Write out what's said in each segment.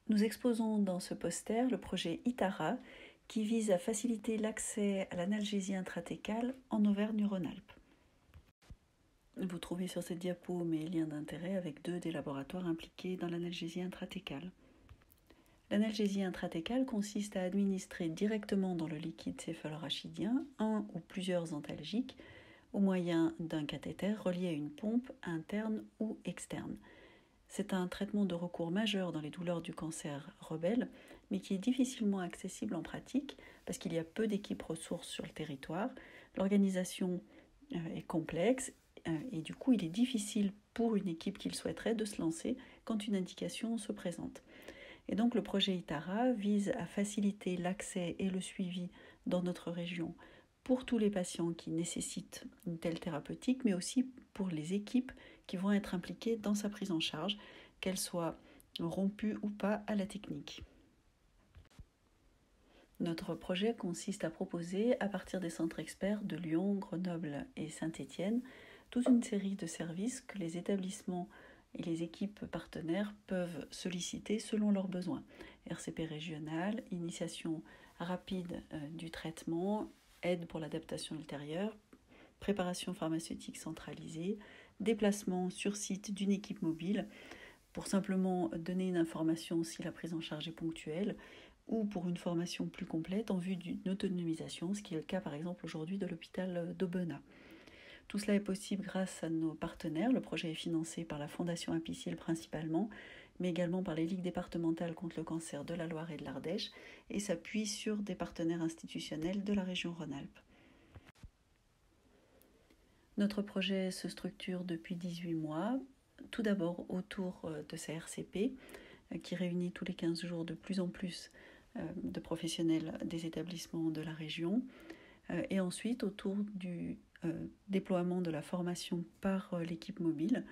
Nous exposons dans ce poster le projet ITARA qui vise à faciliter l'accès à l'analgésie intrathecale en Auvergne-Rhône-Alpes. Vous trouvez sur cette diapo mes liens d'intérêt avec 2 des laboratoires impliqués dans l'analgésie intrathecale. L'analgésie intrathecale consiste à administrer directement dans le liquide céphalorachidien un ou plusieurs antalgiques au moyen d'un cathéter relié à une pompe interne ou externe. C'est un traitement de recours majeur dans les douleurs du cancer rebelle, mais qui est difficilement accessible en pratique parce qu'il y a peu d'équipes ressources sur le territoire. L'organisation est complexe et du coup il est difficile pour une équipe qui le souhaiterait de se lancer quand une indication se présente. Et donc le projet ITARA vise à faciliter l'accès et le suivi dans notre région pour tous les patients qui nécessitent une telle thérapeutique, mais aussi pour les équipes qui vont être impliquées dans sa prise en charge, qu'elles soient rompues ou pas à la technique. Notre projet consiste à proposer, à partir des centres experts de Lyon, Grenoble et Saint-Étienne, toute une série de services que les établissements et les équipes partenaires peuvent solliciter selon leurs besoins. RCP régional, initiation rapide du traitement, aide pour l'adaptation ultérieure, préparation pharmaceutique centralisée, déplacement sur site d'une équipe mobile pour simplement donner une information si la prise en charge est ponctuelle ou pour une formation plus complète en vue d'une autonomisation, ce qui est le cas par exemple aujourd'hui de l'hôpital d'Aubenas. Tout cela est possible grâce à nos partenaires. Le projet est financé par la Fondation Apiciel principalement, mais également par les ligues départementales contre le cancer de la Loire et de l'Ardèche, et s'appuie sur des partenaires institutionnels de la région Rhône-Alpes. Notre projet se structure depuis 18 mois, tout d'abord autour de sa RCP, qui réunit tous les 15 jours de plus en plus de professionnels des établissements de la région, et ensuite autour du déploiement de la formation par l'équipe mobile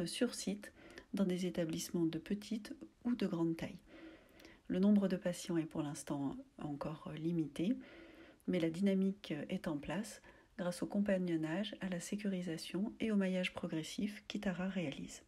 sur site dans des établissements de petite ou de grande taille. Le nombre de patients est pour l'instant encore limité, mais la dynamique est en place grâce au compagnonnage, à la sécurisation et au maillage progressif qu'ITARA réalise.